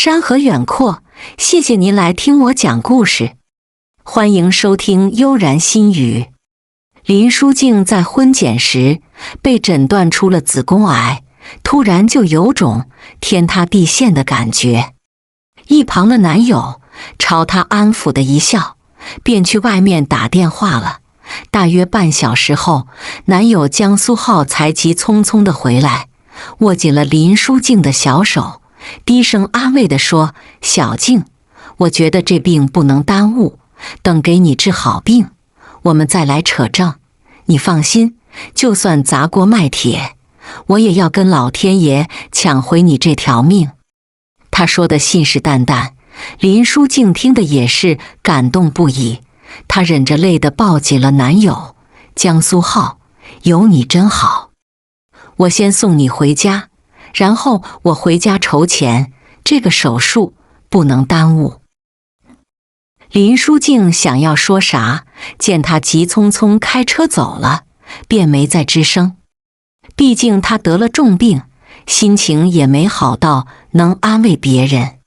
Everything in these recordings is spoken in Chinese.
山河远阔，谢谢您来听我讲故事。欢迎收听悠然心语。林淑静在婚检时被诊断出了子宫癌，突然就有种天塌地陷的感觉。一旁的男友朝她安抚的一笑，便去外面打电话了。大约半小时后，男友江苏浩才急匆匆地回来，握紧了林淑静的小手，低声安慰地说：“小静，我觉得这病不能耽误，等给你治好病，我们再来扯证。你放心，就算砸锅卖铁，我也要跟老天爷抢回你这条命。”他说的信誓旦旦，林淑静听的也是感动不已。她忍着泪地抱紧了男友。江苏浩，有你真好。我先送你回家，然后我回家筹钱，这个手术不能耽误。林淑静想要说啥，见他急匆匆开车走了，便没再吱声。毕竟他得了重病，心情也没好到能安慰别人。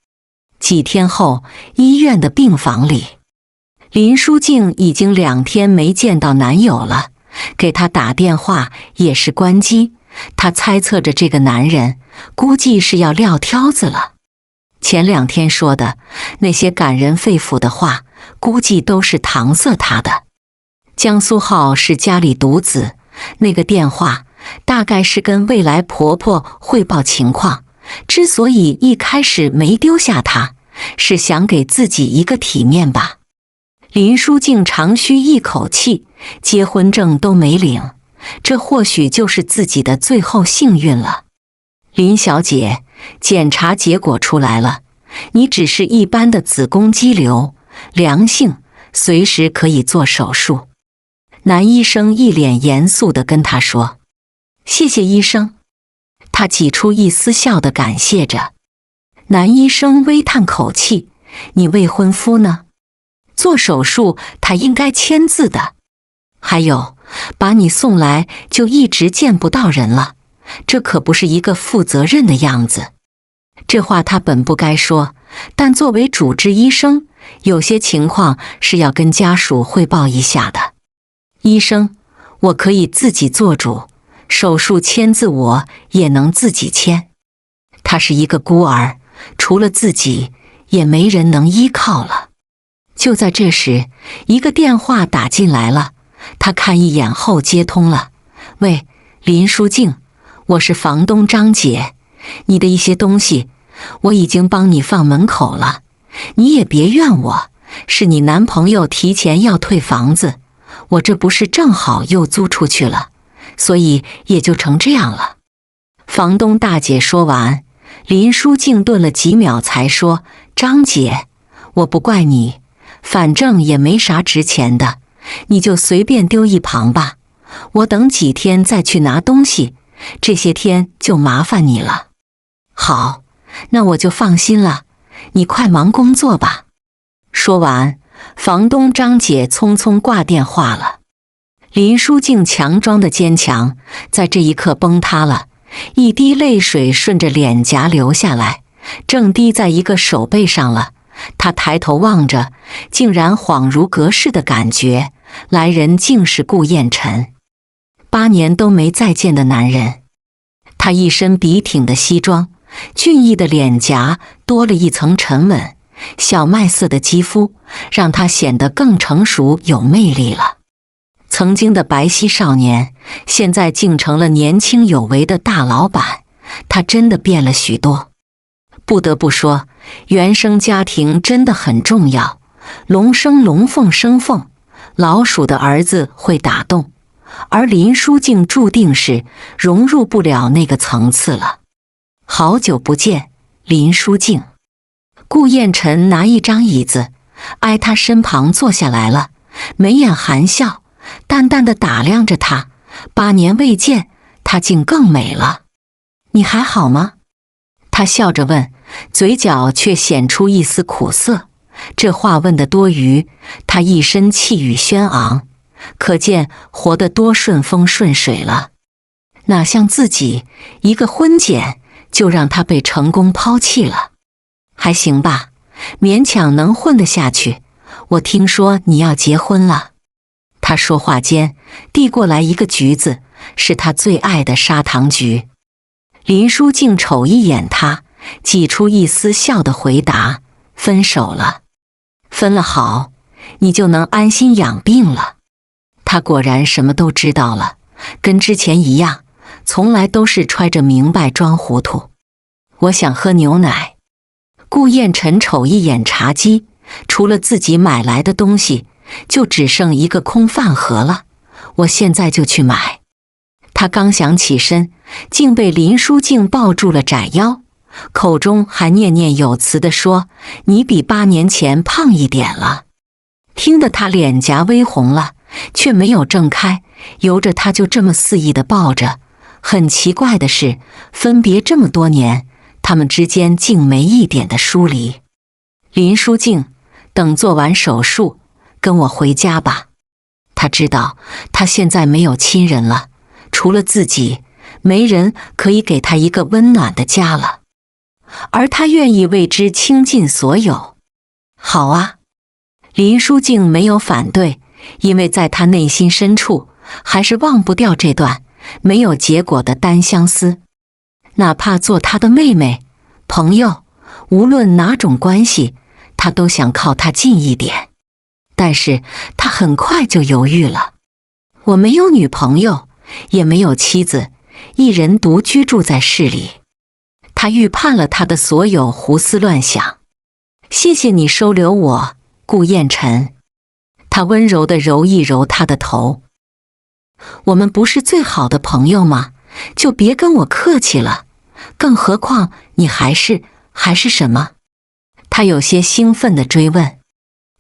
几天后，医院的病房里，林淑静已经2天没见到男友了，给他打电话也是关机。她猜测着这个男人估计是要撂挑子了。前2天说的那些感人肺腑的话，估计都是搪塞他的。江苏浩是家里独子，那个电话大概是跟未来婆婆汇报情况。之所以一开始没丢下他，是想给自己一个体面吧。林淑静长吁一口气，结婚证都没领，这或许就是自己的最后幸运了。林小姐，检查结果出来了，你只是一般的子宫肌瘤，良性，随时可以做手术。男医生一脸严肃地跟她说：“谢谢医生。”她挤出一丝笑地感谢着。男医生微叹口气：“你未婚夫呢？做手术他应该签字的。还有，把你送来就一直见不到人了，这可不是一个负责任的样子。”这话他本不该说，但作为主治医生，有些情况是要跟家属汇报一下的。医生，我可以自己做主，手术签字我也能自己签。他是一个孤儿，除了自己也没人能依靠了。就在这时，一个电话打进来了，他看一眼后接通了。喂，林淑静，我是房东张姐，你的一些东西我已经帮你放门口了，你也别怨我，是你男朋友提前要退房子，我这不是正好又租出去了，所以也就成这样了。房东大姐说完，林淑静顿了几秒才说：“张姐，我不怪你，反正也没啥值钱的，你就随便丢一旁吧，我等几天再去拿东西，这些天就麻烦你了。”“好，那我就放心了，你快忙工作吧。”说完，房东张姐匆匆挂电话了。林淑静强装的坚强，在这一刻崩塌了，一滴泪水顺着脸颊流下来，正滴在一个手背上了。她抬头望着，竟然恍如隔世的感觉，来人竟是顾燕晨。8年都没再见的男人。他一身笔挺的西装，俊逸的脸颊多了一层沉稳，小麦色的肌肤让他显得更成熟有魅力了。曾经的白皙少年，现在竟成了年轻有为的大老板，他真的变了许多。不得不说，原生家庭真的很重要。龙生龙，凤生凤，老鼠的儿子会打洞，而林淑静注定是融入不了那个层次了。好久不见，林淑静。顾燕晨拿一张椅子挨她身旁坐下来了，眉眼含笑，淡淡的打量着她。8年未见，她竟更美了。你还好吗？她笑着问，嘴角却显出一丝苦涩。这话问得多余，她一身气宇轩昂，可见活得多顺风顺水了。哪像自己一个婚检就让她被成功抛弃了。还行吧，勉强能混得下去。我听说你要结婚了。他说话间递过来一个橘子，是他最爱的砂糖橘。林书静瞅一眼他，挤出一丝笑的回答：分手了。分了好，你就能安心养病了。他果然什么都知道了，跟之前一样，从来都是揣着明白装糊涂。我想喝牛奶。顾燕晨瞅一眼茶几，除了自己买来的东西，就只剩一个空饭盒了。我现在就去买。他刚想起身，竟被林书静抱住了窄腰，口中还念念有词地说：你比8年前胖一点了。听得他脸颊微红了，却没有挣开，由着他就这么肆意地抱着。很奇怪的是，分别这么多年，他们之间竟没一点的疏离。林书静，等做完手术，跟我回家吧。他知道他现在没有亲人了，除了自己，没人可以给他一个温暖的家了，而他愿意为之倾尽所有。好啊，林书静没有反对，因为在他内心深处还是忘不掉这段没有结果的单相思。哪怕做他的妹妹、朋友，无论哪种关系，他都想靠他近一点。但是他很快就犹豫了。我没有女朋友，也没有妻子，一人独居住在市里。他预判了他的所有胡思乱想。谢谢你收留我，顾燕晨。他温柔地揉一揉他的头。我们不是最好的朋友吗？就别跟我客气了。更何况你还是什么？他有些兴奋地追问。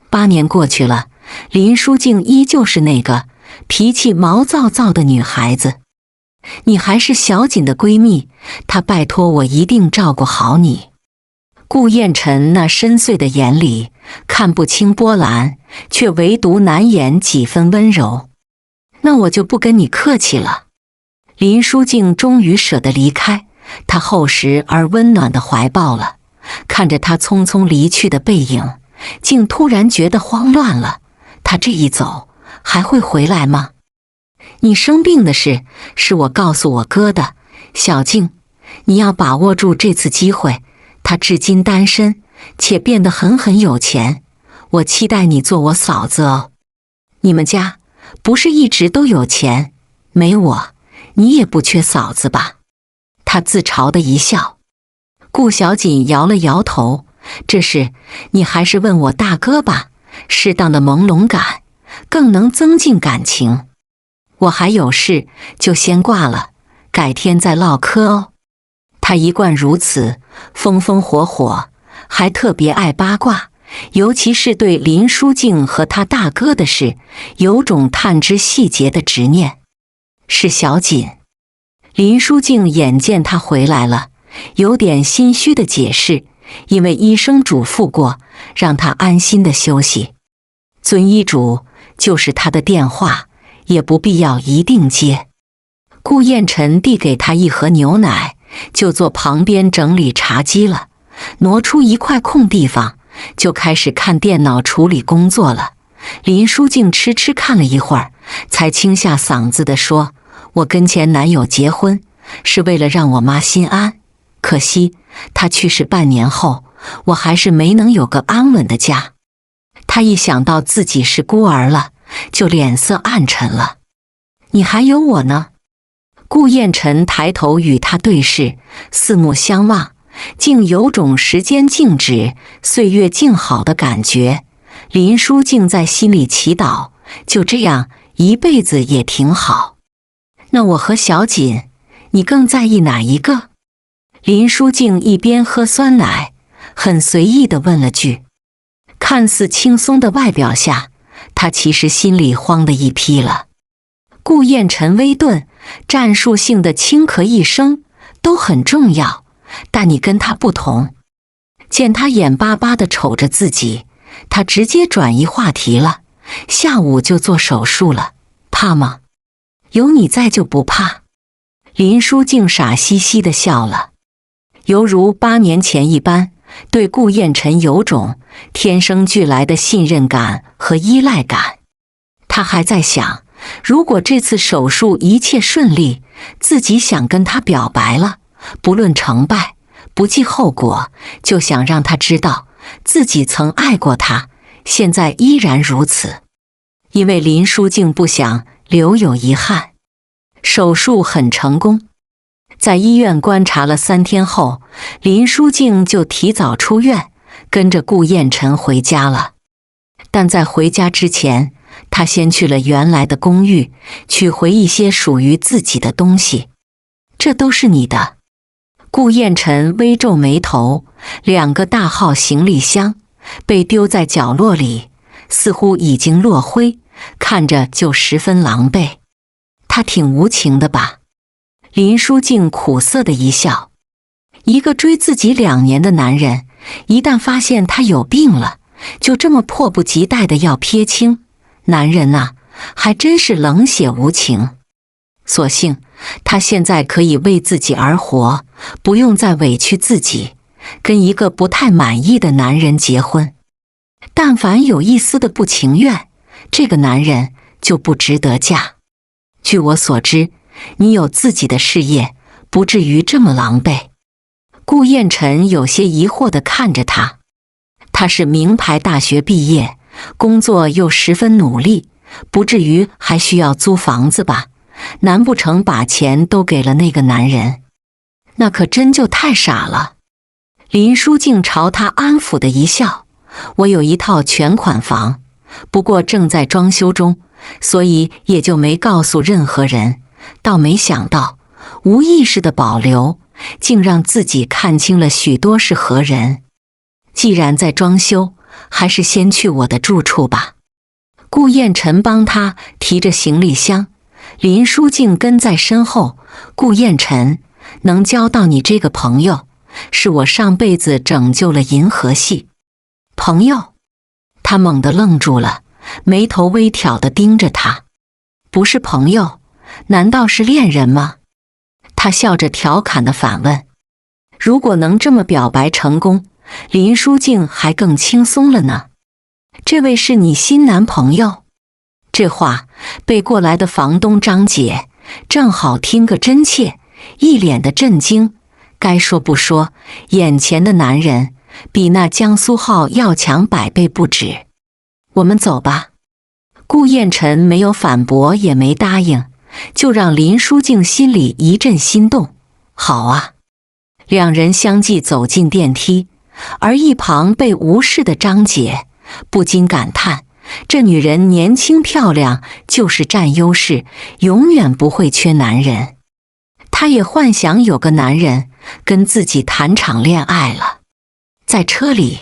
8年过去了，林书静依旧是那个脾气毛躁躁的女孩子。你还是小锦的闺蜜，她拜托我一定照顾好你。顾燕晨那深邃的眼里看不清波澜，却唯独难掩几分温柔。那我就不跟你客气了。林书静终于舍得离开他厚实而温暖的怀抱了，看着他匆匆离去的背影，竟突然觉得慌乱了。他这一走，还会回来吗？你生病的事，是我告诉我哥的。小静，你要把握住这次机会。他至今单身，且变得很有钱。我期待你做我嫂子哦。你们家不是一直都有钱？没我，你也不缺嫂子吧？他自嘲的一笑。顾小锦摇了摇头。这事你还是问我大哥吧，适当的朦胧感更能增进感情。我还有事，就先挂了，改天再唠嗑哦。他一贯如此，风风火火，还特别爱八卦，尤其是对林书静和他大哥的事，有种探知细节的执念。是小锦。林书静眼见他回来了，有点心虚的解释，因为医生嘱咐过，让他安心的休息。遵医嘱，就是他的电话，也不必要一定接。顾燕晨递给他一盒牛奶，就坐旁边整理茶几了，挪出一块空地方，就开始看电脑处理工作了。林书静痴痴看了一会儿，才清下嗓子地说：我跟前男友结婚，是为了让我妈心安。可惜他去世半年后，我还是没能有个安稳的家。他一想到自己是孤儿了，就脸色暗沉了。你还有我呢。顾燕晨抬头与他对视，四目相望，竟有种时间静止，岁月静好的感觉。林书静在心里祈祷，就这样一辈子也挺好。那我和小锦，你更在意哪一个？林书静一边喝酸奶，很随意地问了句。看似轻松的外表下，他其实心里慌得一批了。顾燕晨微顿，战术性的轻咳一声，都很重要，但你跟他不同。见他眼巴巴地瞅着自己，他直接转移话题了。下午就做手术了，怕吗？有你在就不怕。林书静傻兮兮地笑了，犹如8年前一般，对顾燕晨有种天生俱来的信任感和依赖感。他还在想，如果这次手术一切顺利，自己想跟他表白了，不论成败，不计后果，就想让他知道自己曾爱过他，现在依然如此。因为林书静不想留有遗憾。手术很成功，在医院观察了3天后，林书静就提早出院，跟着顾燕晨回家了。但在回家之前，他先去了原来的公寓，取回一些属于自己的东西。这都是你的。顾燕晨微皱眉头，2个大号行李箱被丢在角落里，似乎已经落灰，看着就十分狼狈。他挺无情的吧？林书静苦涩的一笑。一个追自己2年的男人，一旦发现他有病了，就这么迫不及待的要撇清。男人啊，还真是冷血无情。所幸他现在可以为自己而活，不用再委屈自己，跟一个不太满意的男人结婚。但凡有一丝的不情愿，这个男人就不值得嫁。据我所知，你有自己的事业，不至于这么狼狈。顾燕晨有些疑惑地看着他。他是名牌大学毕业，工作又十分努力，不至于还需要租房子吧？难不成把钱都给了那个男人？那可真就太傻了。林书静朝他安抚的一笑，我有一套全款房，不过正在装修中，所以也就没告诉任何人。倒没想到无意识的保留，竟让自己看清了许多是何人。既然在装修，还是先去我的住处吧。顾燕晨帮他提着行李箱，林书静跟在身后。顾燕晨，能交到你这个朋友，是我上辈子拯救了银河系。朋友？他猛地愣住了，眉头微挑地盯着他。不是朋友，难道是恋人吗？他笑着调侃地反问。如果能这么表白成功，林书静还更轻松了呢。这位是你新男朋友？这话被过来的房东张姐正好听个真切，一脸的震惊。该说不说，眼前的男人比那江苏号要强100倍不止。我们走吧。顾燕晨没有反驳，也没答应，就让林书静心里一阵心动。好啊。2人相继走进电梯，而一旁被无视的张姐不禁感叹，这女人年轻漂亮就是占优势，永远不会缺男人。她也幻想有个男人跟自己谈场恋爱了。在车里，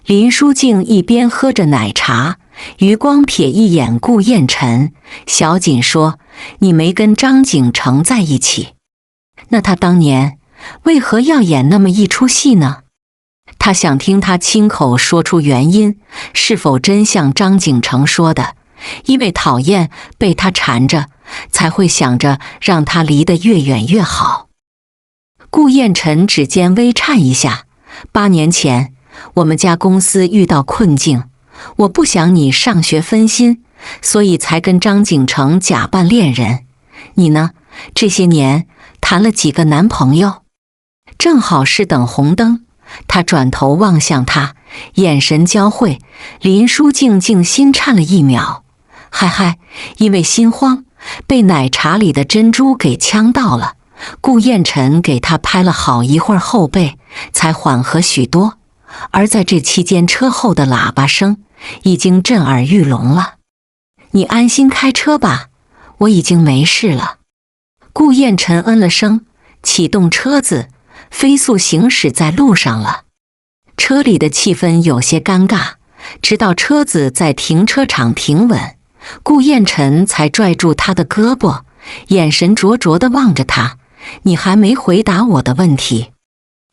林书静一边喝着奶茶，余光瞥一眼顾燕晨，小紧说，你没跟张景成在一起，那他当年为何要演那么一出戏呢？他想听他亲口说出原因，是否真像张景成说的，因为讨厌被他缠着，才会想着让他离得越远越好。顾燕晨指尖微颤一下，8年前我们家公司遇到困境，我不想你上学分心，所以才跟张景成假扮恋人。你呢？这些年谈了几个男朋友？正好是等红灯，他转头望向他，眼神交汇，林书静静心颤了1秒。嗨，因为心慌，被奶茶里的珍珠给呛到了。顾燕晨给他拍了好一会儿后背，才缓和许多。而在这期间，车后的喇叭声已经震耳欲聋了。你安心开车吧，我已经没事了。顾燕晨嗯了声，启动车子，飞速行驶在路上了。车里的气氛有些尴尬，直到车子在停车场停稳，顾燕晨才拽住他的胳膊，眼神灼灼地望着他。你还没回答我的问题。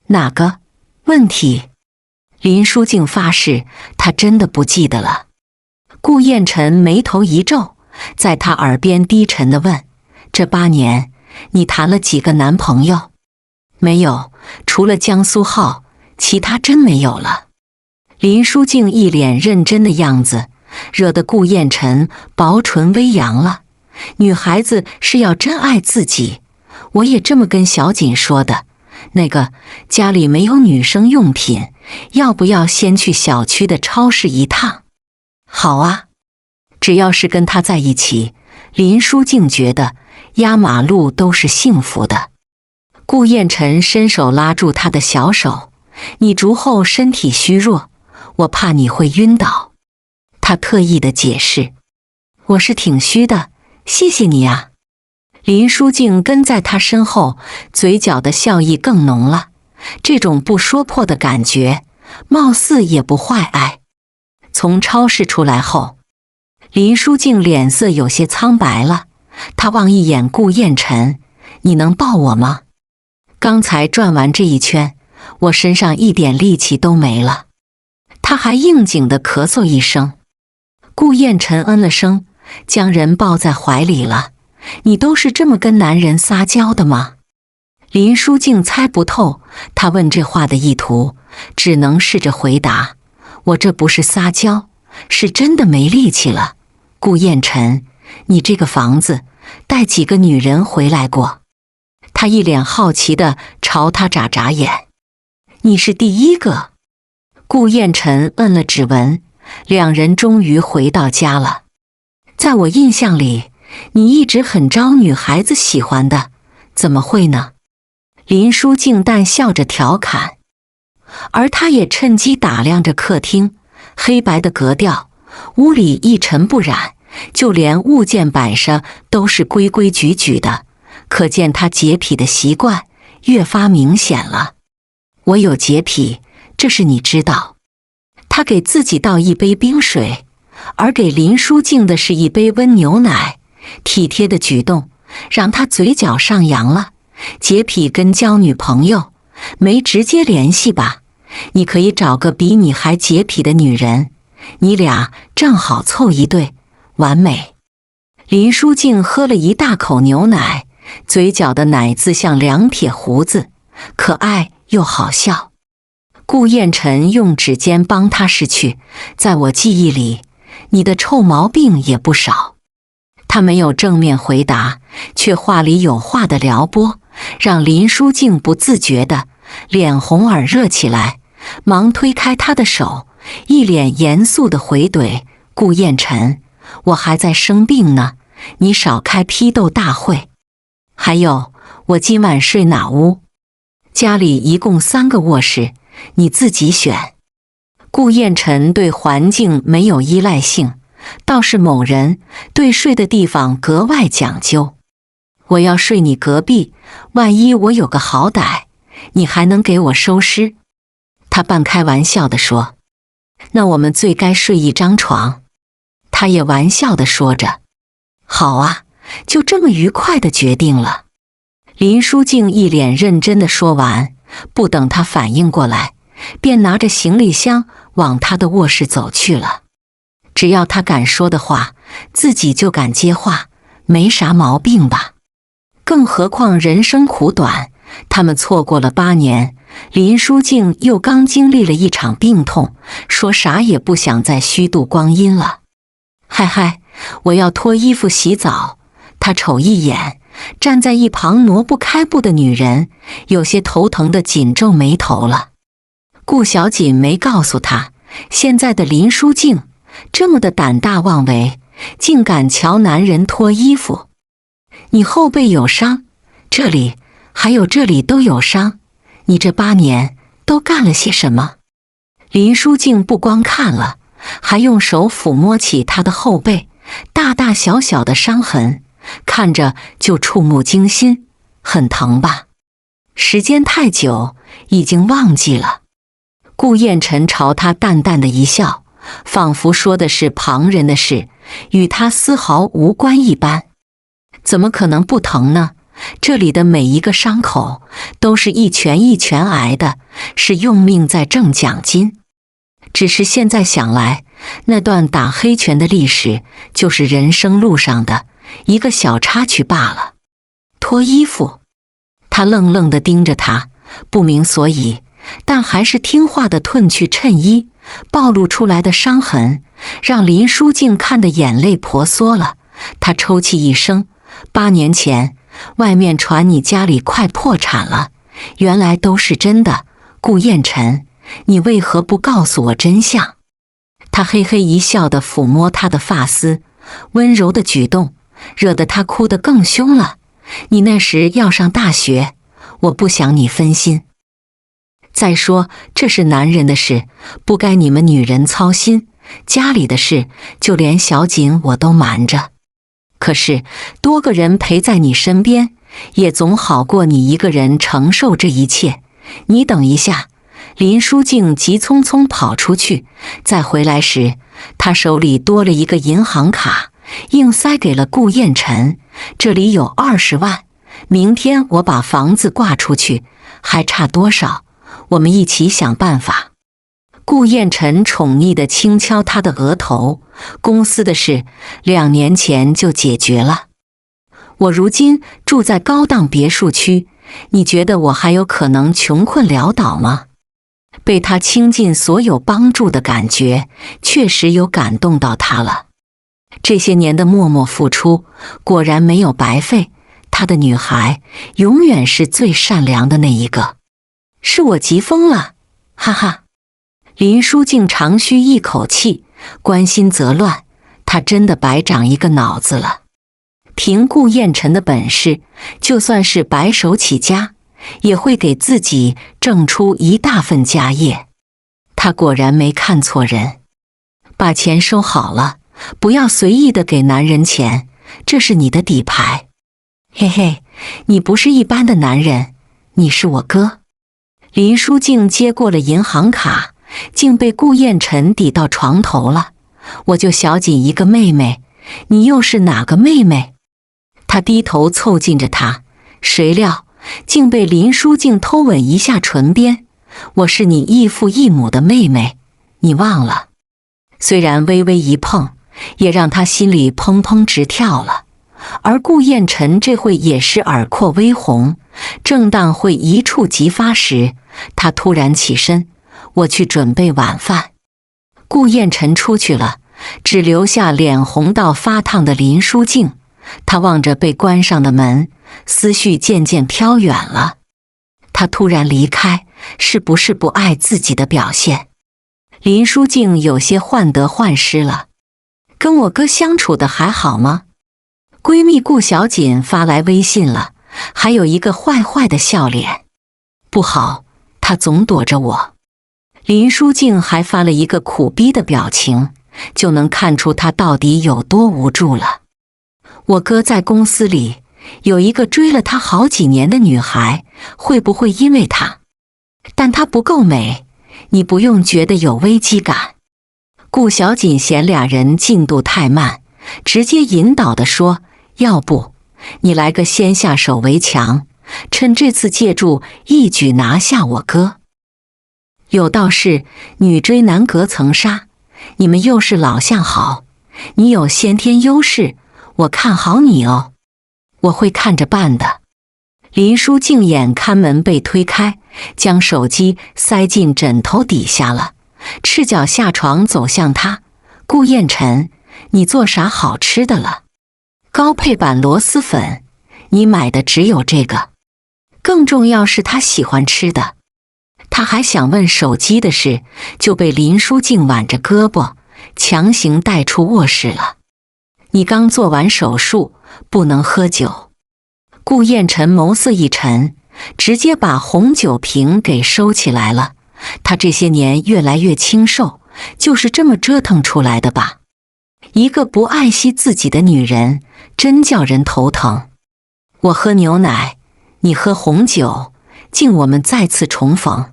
哪个问题？林书静发誓，她真的不记得了。顾燕晨眉头一皱，在他耳边低沉地问，这8年你谈了几个男朋友？没有，除了江苏号，其他真没有了。林淑静一脸认真的样子，惹得顾燕晨薄唇微扬了。女孩子是要真爱自己，我也这么跟小锦说的。那个家里没有女生用品，要不要先去小区的超市一趟？好啊，只要是跟他在一起，林淑静觉得压马路都是幸福的。顾燕晨伸手拉住他的小手，你竹后身体虚弱，我怕你会晕倒。他特意的解释，我是挺虚的，谢谢你啊。林淑静跟在他身后，嘴角的笑意更浓了。这种不说破的感觉，貌似也不坏哎。从超市出来后，林淑静脸色有些苍白了。她望一眼顾燕晨，你能抱我吗？刚才转完这一圈，我身上一点力气都没了。他还应景地咳嗽一声。顾燕晨嗯了声，将人抱在怀里了。你都是这么跟男人撒娇的吗？林淑静猜不透他问这话的意图，只能试着回答，我这不是撒娇，是真的没力气了。顾燕晨，你这个房子带几个女人回来过？他一脸好奇地朝他眨眨眼。你是第一个。顾燕晨摁了指纹，两人终于回到家了。在我印象里，你一直很招女孩子喜欢的，怎么会呢？林淑静淡笑着调侃，而她也趁机打量着客厅，黑白的格调，屋里一尘不染，就连物件摆设都是规规矩矩的，可见她洁癖的习惯越发明显了。我有洁癖，这是你知道。他给自己倒一杯冰水，而给林淑静的是一杯温牛奶。体贴的举动让他嘴角上扬了。洁癖跟交女朋友没直接联系吧？你可以找个比你还洁癖的女人，你俩正好凑一对，完美。林淑静喝了一大口牛奶，嘴角的奶字像两撇胡子，可爱又好笑。顾燕晨用指尖帮她拭去，在我记忆里，你的臭毛病也不少。他没有正面回答，却话里有话的撩拨，让林淑静不自觉的脸红耳热起来，忙推开他的手，一脸严肃的回怼，顾燕晨，我还在生病呢，你少开批斗大会。还有，我今晚睡哪屋？家里一共3个卧室，你自己选。顾燕晨对环境没有依赖性，倒是某人对睡的地方格外讲究。我要睡你隔壁，万一我有个好歹，你还能给我收尸。他半开玩笑地说，那我们最该睡一张床。他也玩笑地说着，好啊，就这么愉快地决定了。林淑静一脸认真地说完，不等他反应过来，便拿着行李箱往他的卧室走去了。只要他敢说的话，自己就敢接话，没啥毛病吧？更何况人生苦短，他们错过了8年，林淑静又刚经历了一场病痛，说啥也不想再虚度光阴了。嗨嗨，我要脱衣服洗澡。他瞅一眼站在一旁挪不开步的女人，有些头疼的紧皱眉头了。顾小锦没告诉他，现在的林淑静这么的胆大妄为，竟敢瞧男人脱衣服。你后背有伤，这里还有这里都有伤，你这8年都干了些什么？林淑静不光看了，还用手抚摸起他的后背，大大小小的伤痕，看着就触目惊心。很疼吧？时间太久，已经忘记了。顾燕晨朝他淡淡的一笑，仿佛说的是旁人的事，与他丝毫无关一般。怎么可能不疼呢？这里的每一个伤口都是一拳一拳挨的，是用命在挣奖金。只是现在想来，那段打黑拳的历史就是人生路上的一个小插曲罢了。脱衣服，他愣愣地盯着他，不明所以。但还是听话地褪去衬衣，暴露出来的伤痕让林书静看得眼泪婆娑了。她抽泣一声：“8年前，外面传你家里快破产了，原来都是真的。顾燕晨，你为何不告诉我真相？”他嘿嘿一笑地抚摸她的发丝，温柔的举动惹得她哭得更凶了。你那时要上大学，我不想你分心。再说，这是男人的事，不该你们女人操心。家里的事，就连小锦我都瞒着。可是，多个人陪在你身边，也总好过你一个人承受这一切。你等一下。林书静急匆匆跑出去，再回来时，她手里多了一个银行卡，硬塞给了顾燕晨。这里有20万，明天我把房子挂出去，还差多少？我们一起想办法。顾燕晨宠溺地轻敲他的额头，公司的事2年前就解决了。我如今住在高档别墅区，你觉得我还有可能穷困潦倒吗？被他倾尽所有帮助的感觉，确实有感动到他了。这些年的默默付出，果然没有白费。他的女孩永远是最善良的那一个。是我急疯了，哈哈。林书静长吁一口气，关心则乱，她真的白长一个脑子了。凭顾燕晨的本事，就算是白手起家，也会给自己挣出一大份家业。他果然没看错人。把钱收好了，不要随意的给男人钱，这是你的底牌。嘿嘿，你不是一般的男人，你是我哥。林书静接过了银行卡，竟被顾燕晨抵到床头了。我就小锦一个妹妹，你又是哪个妹妹？他低头凑近着她，谁料竟被林书静偷吻一下唇边。我是你异父异母的妹妹，你忘了？虽然微微一碰，也让他心里砰砰直跳了。而顾燕晨这会也是耳廓微红，正当会一触即发时，他突然起身：“我去准备晚饭。”顾燕晨出去了，只留下脸红到发烫的林书静。他望着被关上的门，思绪渐渐飘远了。他突然离开，是不是不爱自己的表现？林书静有些患得患失了。跟我哥相处的还好吗？闺蜜顾小锦发来微信了，还有一个坏坏的笑脸。不好，她总躲着我。林书静还发了一个苦逼的表情，就能看出她到底有多无助了。我哥在公司里有一个追了他好几年的女孩，会不会因为他？但她不够美，你不用觉得有危机感。顾小锦嫌俩人进度太慢，直接引导地说：“要不你来个先下手为强，趁这次借助一举拿下我哥。有道是女追男隔层纱，你们又是老相好，你有先天优势，我看好你哦，我会看着办的。”林书静眼看门被推开，将手机塞进枕头底下了，赤脚下床走向他：“顾燕晨，你做啥好吃的了？高配版螺蛳粉，你买的只有这个。更重要是他喜欢吃的。”他还想问手机的事，就被林书静挽着胳膊强行带出卧室了。“你刚做完手术，不能喝酒。”顾燕晨眸色一沉，直接把红酒瓶给收起来了。他这些年越来越清瘦，就是这么折腾出来的吧？一个不爱惜自己的女人，真叫人头疼。我喝牛奶，你喝红酒，敬我们再次重逢。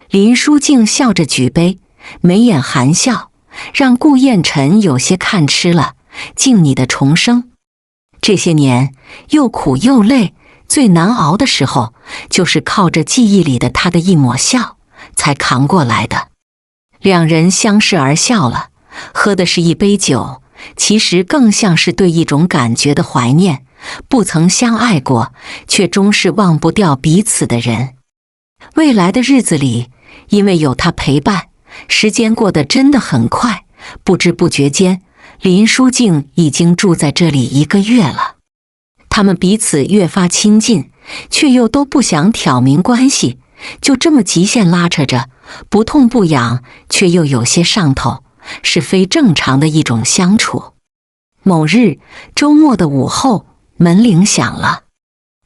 林书静笑着举杯，眉眼含笑，让顾燕晨有些看吃了。敬你的重生。这些年又苦又累，最难熬的时候，就是靠着记忆里的他的一抹笑，才扛过来的。两人相视而笑了，喝的是一杯酒，其实更像是对一种感觉的怀念，不曾相爱过，却终是忘不掉彼此的人。未来的日子里，因为有他陪伴，时间过得真的很快，不知不觉间，林书静已经住在这里1个月了。他们彼此越发亲近，却又都不想挑明关系，就这么极限拉扯着，不痛不痒，却又有些上头，是非正常的一种相处。某日周末的午后，门铃响了，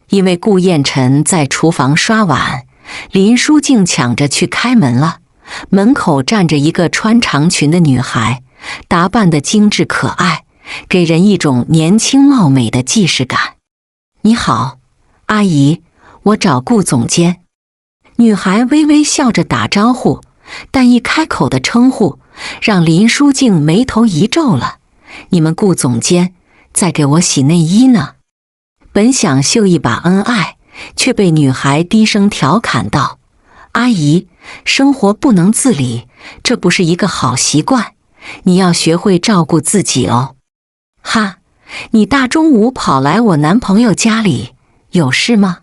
因为顾燕晨在厨房刷碗，林书静抢着去开门了。门口站着一个穿长裙的女孩，打扮得精致可爱，给人一种年轻貌美的既视感。你好，阿姨，我找顾总监。女孩微微笑着打招呼，但一开口的称呼让林书静眉头一皱了。你们顾总监在给我洗内衣呢。本想秀一把恩爱，却被女孩低声调侃道：阿姨，生活不能自理，这不是一个好习惯，你要学会照顾自己哦。哈，你大中午跑来我男朋友家里，有事吗？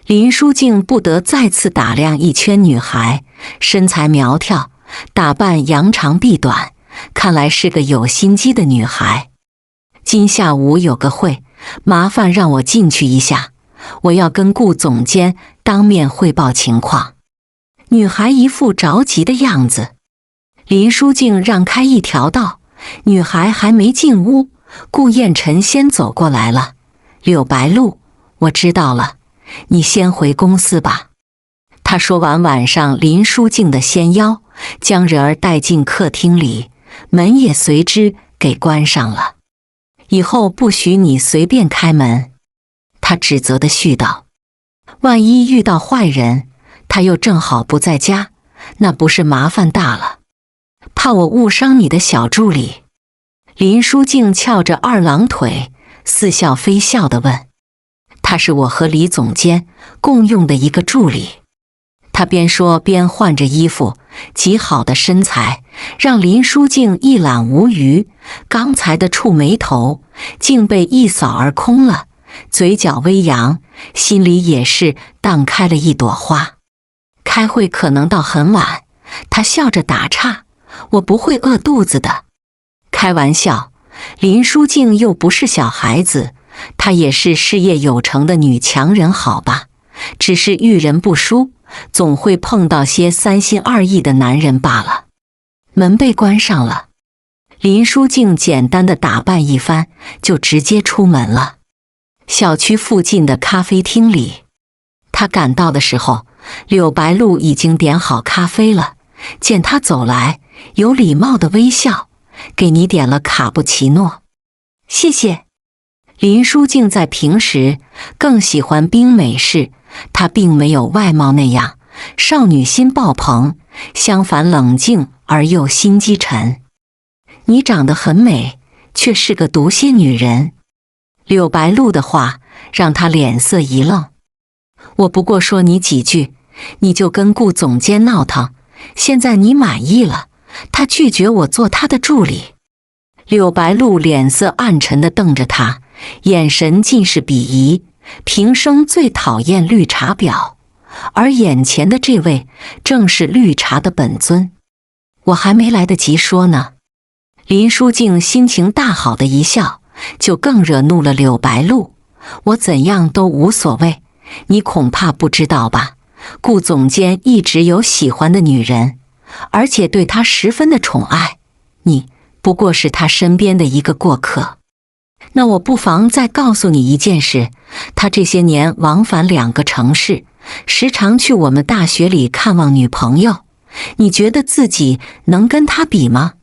林书静不得再次打量一圈女孩，身材苗条，打扮扬长避短，看来是个有心机的女孩。今下午有个会，麻烦让我进去一下，我要跟顾总监当面汇报情况。女孩一副着急的样子。林书静让开一条道，女孩还没进屋，顾燕晨先走过来了。柳白露，我知道了，你先回公司吧。他说完挽上林书静的纤腰，将人儿带进客厅里，门也随之给关上了。以后不许你随便开门，他指责地絮道。万一遇到坏人，他又正好不在家，那不是麻烦大了。怕我误伤你的小助理？林书静翘着二郎腿，似笑非笑地问。他是我和李总监共用的一个助理。他边说边换着衣服，极好的身材让林书静一览无余，刚才的触眉头竟被一扫而空了，嘴角微扬，心里也是荡开了一朵花。开会可能到很晚，他笑着打岔，我不会饿肚子的。开玩笑，林书静又不是小孩子，她也是事业有成的女强人好吧，只是遇人不淑，总会碰到些三心二意的男人罢了。门被关上了，林书静简单的打扮一番，就直接出门了。小区附近的咖啡厅里，他赶到的时候，柳白露已经点好咖啡了，见他走来，有礼貌的微笑，给你点了卡布奇诺。谢谢。林书静在平时更喜欢冰美式，她并没有外貌那样少女心爆棚，相反冷静而又心机沉。你长得很美，却是个毒蝎女人。柳白露的话让她脸色一愣。我不过说你几句，你就跟顾总监闹腾，现在你满意了，他拒绝我做他的助理。柳白露脸色暗沉地瞪着他，眼神尽是鄙夷。平生最讨厌绿茶婊，而眼前的这位正是绿茶的本尊。我还没来得及说呢，林书静心情大好的一笑，就更惹怒了柳白露。我怎样都无所谓，你恐怕不知道吧，顾总监一直有喜欢的女人，而且对他十分的宠爱，你不过是他身边的一个过客。那我不妨再告诉你一件事，他这些年往返2个城市，时常去我们大学里看望女朋友，你觉得自己能跟他比吗？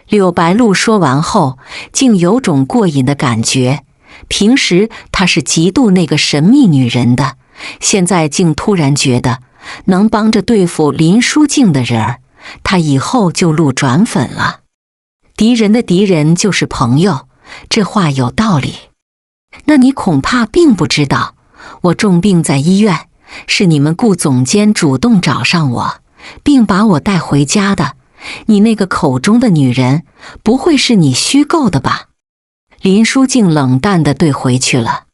柳白露说完后，竟有种过瘾的感觉。平时他是嫉妒那个神秘女人的，现在竟突然觉得能帮着对付林书静的人儿，他以后就路转粉了。敌人的敌人就是朋友，这话有道理。那你恐怕并不知道，我重病在医院，是你们顾总监主动找上我，并把我带回家的。你那个口中的女人，不会是你虚构的吧？林书静冷淡地对回去了。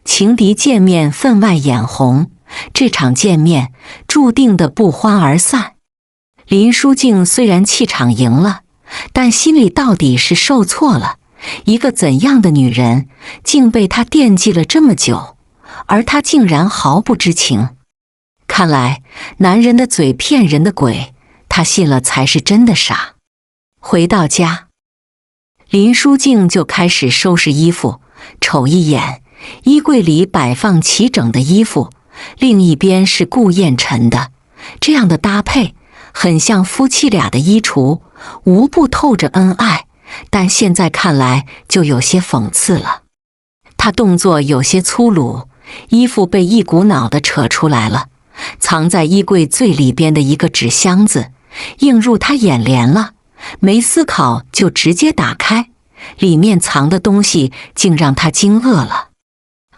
情敌见面分外眼红，这场见面注定的不欢而散。林淑静虽然气场赢了，但心里到底是受挫了。一个怎样的女人，竟被他惦记了这么久，而他竟然毫不知情。看来男人的嘴骗人的鬼，他信了才是真的傻。回到家，林淑静就开始收拾衣服，瞅一眼衣柜里摆放齐整的衣服，另一边是顾燕晨的，这样的搭配很像夫妻俩的衣橱，无不透着恩爱，但现在看来就有些讽刺了。他动作有些粗鲁，衣服被一股脑地扯出来了，藏在衣柜最里边的一个纸箱子，映入他眼帘了，没思考就直接打开，里面藏的东西竟让他惊愕了。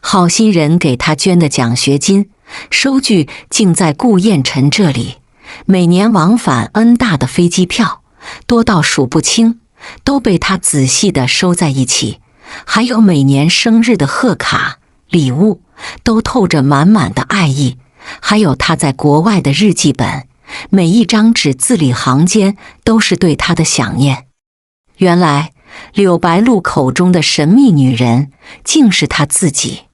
好心人给他捐的奖学金收据竟在顾燕晨这里，每年往返 N 大的飞机票多到数不清，都被他仔细地收在一起，还有每年生日的贺卡、礼物，都透着满满的爱意，还有他在国外的日记本，每一张纸字里行间都是对他的想念。原来柳白露口中的神秘女人竟是他自己。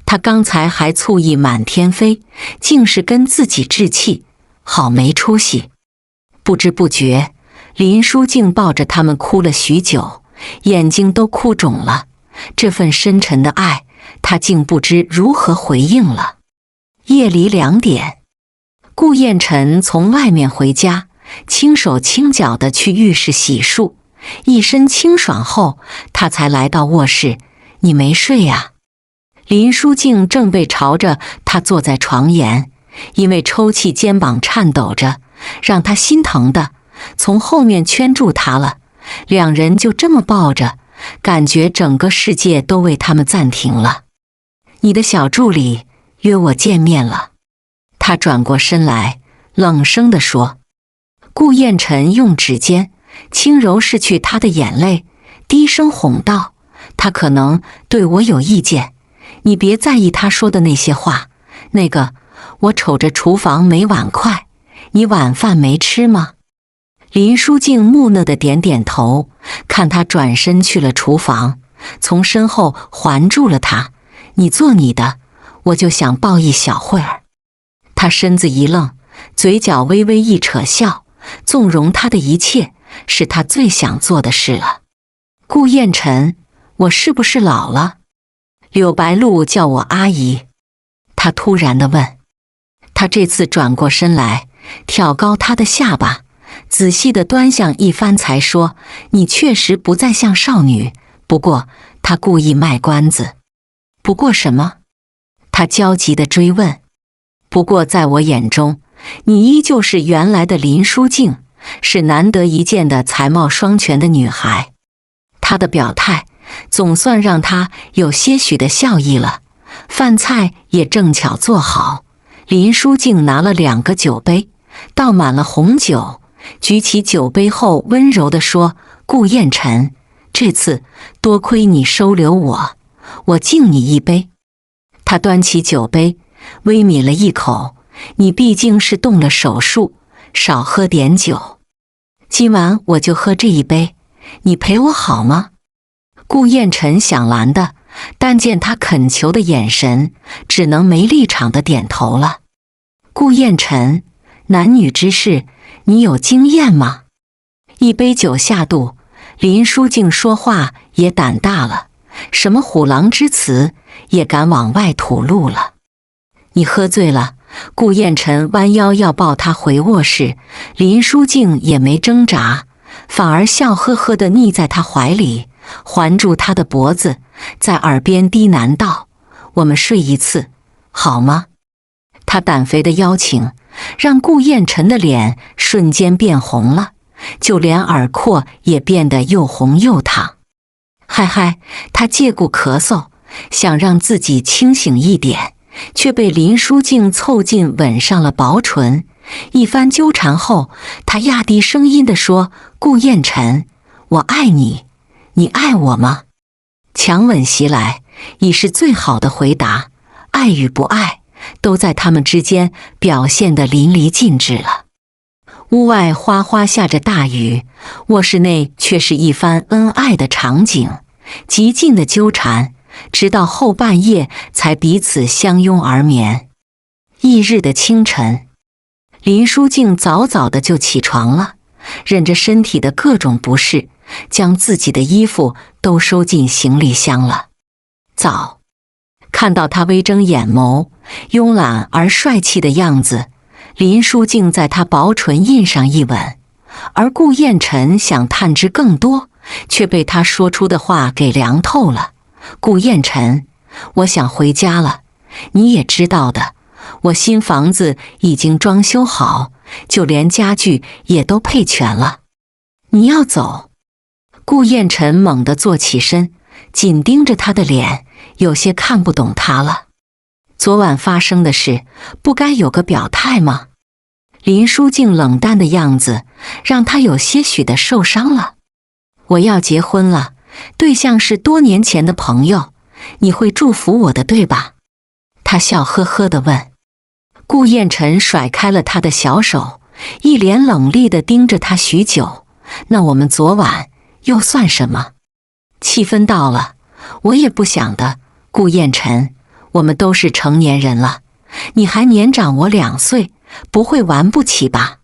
他刚才还醋意满天飞，竟是跟自己置气，好没出息。不知不觉林淑静抱着他们哭了许久，眼睛都哭肿了。这份深沉的爱，他竟不知如何回应了。夜里2点，顾燕晨从外面回家，轻手轻脚地去浴室洗漱，一身清爽后，他才来到卧室。你没睡呀？林淑静正被朝着他坐在床沿，因为抽泣肩膀颤抖着，让他心疼的从后面圈住他了。两人就这么抱着，感觉整个世界都为他们暂停了。你的小助理约我见面了。他转过身来，冷声地说。顾燕晨用指尖轻柔拭去他的眼泪，低声哄道：他可能对我有意见，你别在意他说的那些话。那个，我瞅着厨房没碗筷，你晚饭没吃吗？林淑静木讷地点点头，看他转身去了厨房，从身后环住了他。你做你的，我就想抱一小会儿。他身子一愣，嘴角微微一扯笑，纵容他的一切是他最想做的事了。顾燕晨，我是不是老了？柳白露叫我阿姨。他突然地问。他这次转过身来，挑高他的下巴，仔细地端详一番才说，你确实不再像少女，不过他故意卖关子。不过什么？他焦急地追问。不过在我眼中，你依旧是原来的林淑静，是难得一见的才貌双全的女孩。他的表态总算让他有些许的笑意了。饭菜也正巧做好，林淑静拿了2个酒杯，倒满了红酒，举起酒杯后温柔地说，顾燕晨，这次多亏你收留我，我敬你一杯。他端起酒杯，微抿了一口，你毕竟是动了手术，少喝点酒。今晚我就喝这一杯，你陪我好吗？顾燕晨想拦的，但见他恳求的眼神，只能没立场的点头了。顾燕晨，男女之事，你有经验吗？一杯酒下肚，林淑静说话也胆大了，什么虎狼之词也敢往外吐露了。你喝醉了。顾燕晨弯腰要抱他回卧室，林淑静也没挣扎，反而笑呵呵地腻在他怀里，环住他的脖子，在耳边低喃道，我们睡一次好吗？他胆肥的邀请让顾燕晨的脸瞬间变红了，就连耳廓也变得又红又烫。嗨嗨，他借故咳嗽，想让自己清醒一点，却被林淑静凑近吻上了薄唇。一番纠缠后，他压低声音地说，顾燕晨，我爱你，你爱我吗？强吻袭来，已是最好的回答。爱与不爱，都在他们之间表现得淋漓尽致了。屋外哗哗下着大雨，卧室内却是一番恩爱的场景，极尽的纠缠，直到后半夜才彼此相拥而眠。翌日的清晨，林淑静早早的就起床了，忍着身体的各种不适，将自己的衣服都收进行李箱了。早看到他微睁眼眸，慵懒而帅气的样子，林淑静在他薄唇印上一吻，而顾燕晨想探知更多，却被他说出的话给凉透了。顾燕晨，我想回家了，你也知道的，我新房子已经装修好，就连家具也都配全了。你要走？顾燕晨猛地坐起身，紧盯着他的脸，有些看不懂他了。昨晚发生的事，不该有个表态吗？林淑静冷淡的样子，让他有些许的受伤了。我要结婚了，对象是多年前的朋友，你会祝福我的对吧？他笑呵呵地问。顾燕晨甩开了他的小手，一脸冷厉地盯着他许久。那我们昨晚又算什么？气氛到了，我也不想的。顾燕晨，我们都是成年人了，你还年长我2岁，不会玩不起吧？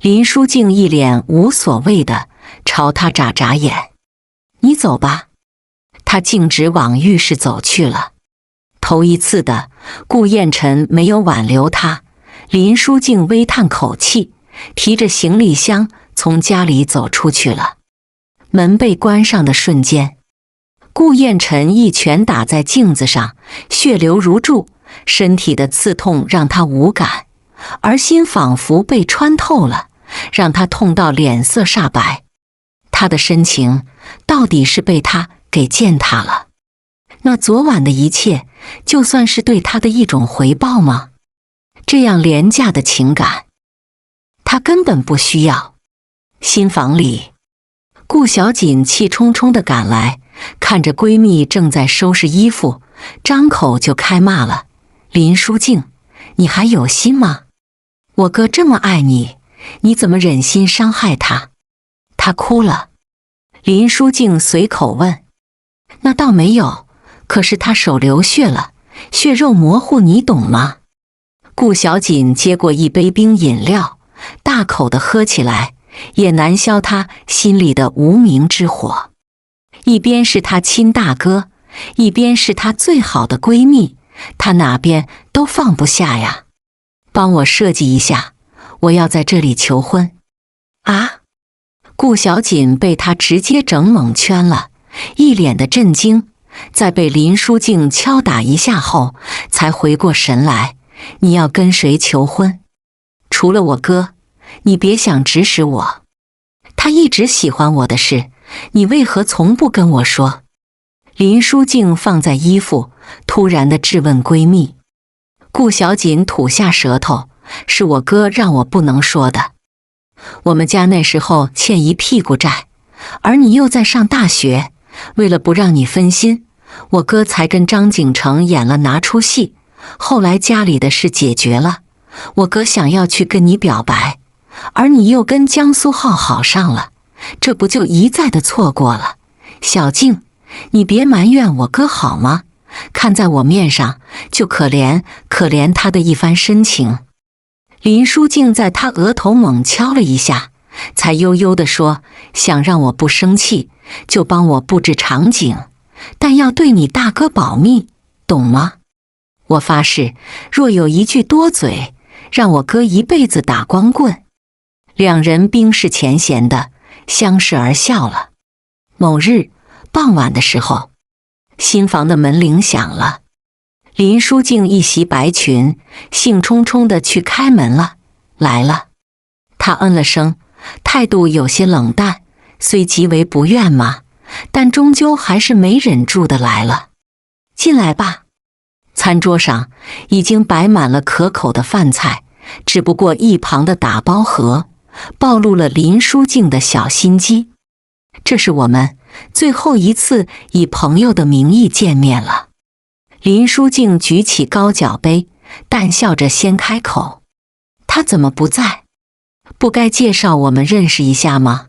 林淑静一脸无所谓的朝他眨眨眼。你走吧。他径直往浴室走去了。头一次的，顾燕晨没有挽留他。林淑静微叹口气，提着行李箱从家里走出去了。门被关上的瞬间，顾燕晨一拳打在镜子上，血流如注，身体的刺痛让他无感，而心仿佛被穿透了，让他痛到脸色煞白。他的深情到底是被他给践踏了？那昨晚的一切，就算是对他的一种回报吗？这样廉价的情感，他根本不需要。新房里，顾小锦气冲冲地赶来，看着闺蜜正在收拾衣服，张口就开骂了：林淑静，你还有心吗？我哥这么爱你，你怎么忍心伤害他？他哭了。林淑静随口问：那倒没有，可是他手流血了，血肉模糊，你懂吗？顾小锦接过一杯冰饮料，大口地喝起来，也难消他心里的无名之火。一边是他亲大哥，一边是他最好的闺蜜，他哪边都放不下呀。帮我设计一下，我要在这里求婚。啊！顾小锦被他直接整蒙圈了，一脸的震惊，在被林淑静敲打一下后，才回过神来。你要跟谁求婚？除了我哥，你别想指使我。他一直喜欢我的事，你为何从不跟我说？林淑静放在衣服，突然地质问闺蜜。顾小锦吐下舌头，是我哥让我不能说的。我们家那时候欠一屁股债，而你又在上大学，为了不让你分心，我哥才跟张景成演了拿出戏。后来家里的事解决了，我哥想要去跟你表白，而你又跟江苏浩好上了，这不就一再的错过了？小静，你别埋怨我哥好吗？看在我面上，就可怜他的一番深情。林淑静在他额头猛敲了一下，才悠悠地说：想让我不生气，就帮我布置场景，但要对你大哥保密，懂吗？我发誓，若有一句多嘴，让我哥一辈子打光棍。两人冰释前嫌的相视而笑了。某日傍晚的时候，新房的门铃响了。林淑静一袭白裙，兴冲冲地去开门了。来了。她嗯了声，态度有些冷淡，虽极为不愿嘛，但终究还是没忍住的来了。进来吧。餐桌上已经摆满了可口的饭菜，只不过一旁的打包盒暴露了林淑静的小心机。这是我们最后一次以朋友的名义见面了。林淑静举起高脚杯，淡笑着先开口：“他怎么不在？不该介绍我们认识一下吗？”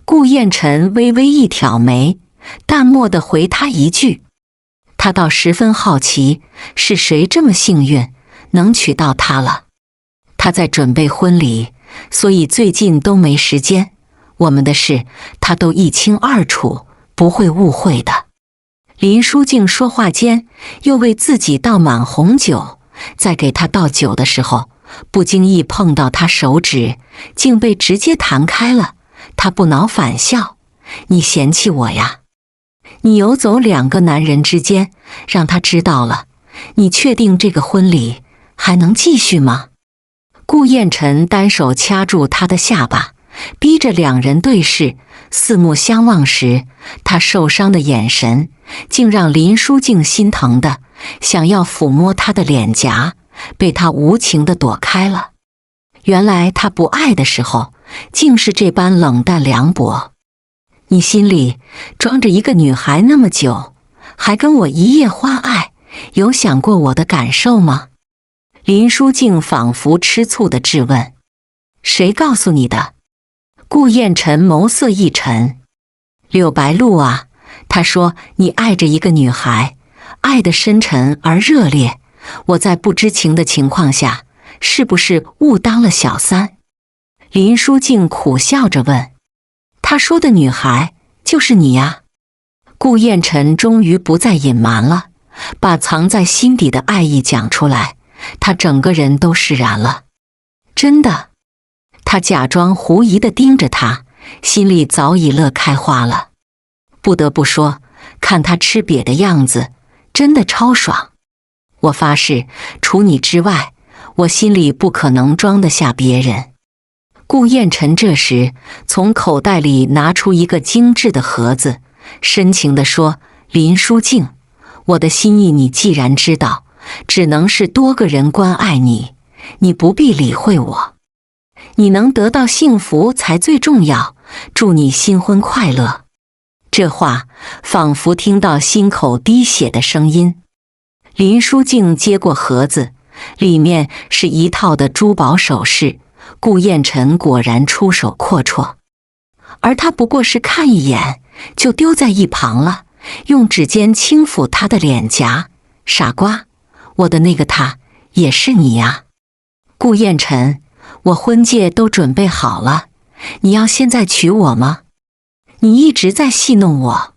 顾燕晨微微一挑眉，淡漠地回他一句。他倒十分好奇，是谁这么幸运能娶到她了。他在准备婚礼，所以最近都没时间。我们的事他都一清二楚，不会误会的。林书静说话间又为自己倒满红酒，在给他倒酒的时候，不经意碰到他手指，竟被直接弹开了。他不恼反笑：“你嫌弃我呀？你游走2个男人之间，让他知道了，你确定这个婚礼还能继续吗？”顾燕晨单手掐住他的下巴，逼着2人对视，四目相望时，他受伤的眼神竟让林书静心疼的想要抚摸他的脸颊，被他无情地躲开了。原来他不爱的时候，竟是这般冷淡凉薄。你心里装着一个女孩那么久，还跟我一夜欢爱，有想过我的感受吗？林书静仿佛吃醋地质问。谁告诉你的？顾燕晨眸色一沉。柳白露啊，他说你爱着一个女孩，爱得深沉而热烈，我在不知情的情况下，是不是误当了小三？林书静苦笑着问。他说的女孩就是你呀。顾燕晨终于不再隐瞒了，把藏在心底的爱意讲出来，他整个人都释然了。真的？他假装狐疑地盯着他，心里早已乐开花了。不得不说，看他吃瘪的样子，真的超爽。我发誓，除你之外，我心里不可能装得下别人。顾燕晨这时从口袋里拿出一个精致的盒子，深情地说：“林书静，我的心意你既然知道，只能是多个人关爱你，你不必理会我。你能得到幸福才最重要，祝你新婚快乐。”这话仿佛听到心口滴血的声音。林书静接过盒子，里面是一套的珠宝首饰。顾燕晨果然出手阔绰，而他不过是看一眼就丢在一旁了，用指尖轻抚他的脸颊。傻瓜，我的那个他也是你呀。顾燕晨，我婚戒都准备好了，你要现在娶我吗？你一直在戏弄我。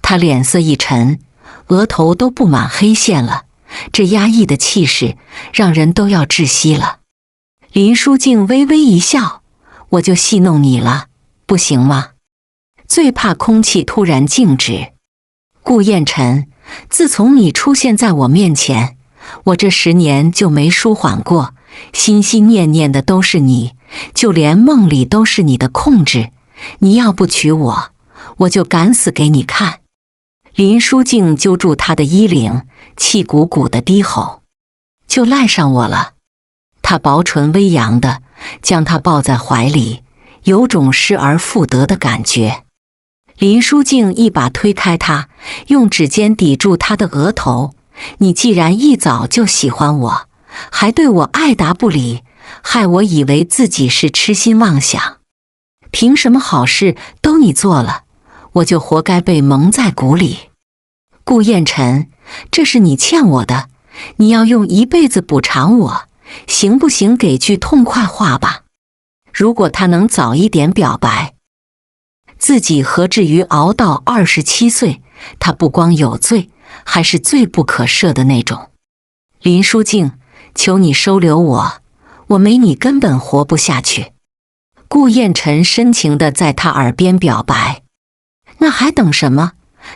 他脸色一沉，额头都布满黑线了，这压抑的气势让人都要窒息了。林书静微微一笑：“我就戏弄你了，不行吗？”最怕空气突然静止。顾燕晨，自从你出现在我面前，我这10年就没舒缓过，心心念念的都是你，就连梦里都是你的控制。你要不娶我，我就敢死给你看。林书静揪住他的衣领，气鼓鼓地低吼：“就赖上我了。”他薄唇微扬地将他抱在怀里，有种失而复得的感觉。林书静一把推开他，用指尖抵住他的额头：“你既然一早就喜欢我，还对我爱答不理，害我以为自己是痴心妄想。凭什么好事都你做了，我就活该被蒙在鼓里？顾燕晨，这是你欠我的，你要用一辈子补偿我，行不行？给句痛快话吧。如果他能早一点表白，自己何至于熬到27岁？他不光有罪，还是罪不可赦的那种。林书静，求你收留我，我没你根本活不下去。顾燕晨深情地在他耳边表白。那还等什么？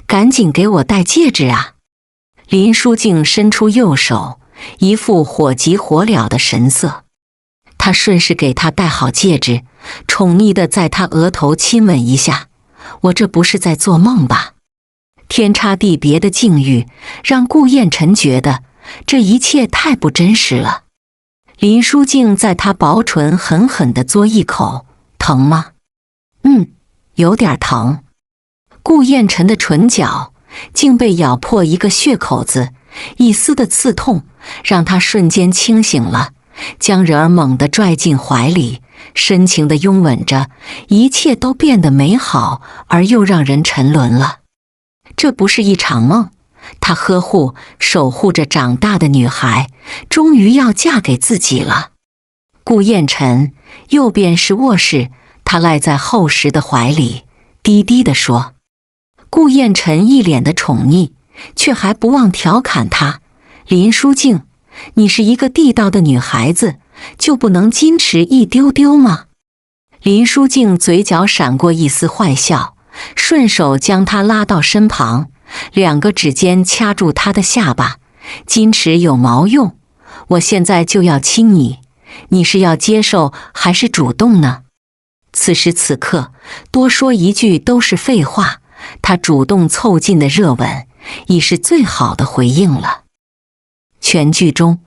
赶紧给我戴戒指啊！林书静伸出右手，一副火急火燎的神色。他顺势给他戴好戒指，宠溺地在他额头亲吻一下。我这不是在做梦吧？天差地别的境遇让顾燕晨觉得这一切太不真实了。林书静在他薄唇狠狠地嘬一口。疼吗？有点疼。顾燕晨的唇角竟被咬破一个血口子，一丝的刺痛让他瞬间清醒了，将人儿猛地拽进怀里，深情地拥吻着，一切都变得美好而又让人沉沦了。这不是一场梦，他呵护、守护着长大的女孩，终于要嫁给自己了。顾燕晨，右边是卧室，他赖在厚实的怀里，低低地说。顾燕晨一脸的宠溺，却还不忘调侃他：林淑静，你是一个地道的女孩子，就不能矜持一丢丢吗？林淑静嘴角闪过一丝坏笑，顺手将他拉到身旁，两个指尖掐住他的下巴。矜持有毛用？我现在就要亲你，你是要接受还是主动呢？此时此刻，多说一句都是废话，他主动凑近的热吻，已是最好的回应了。全剧中，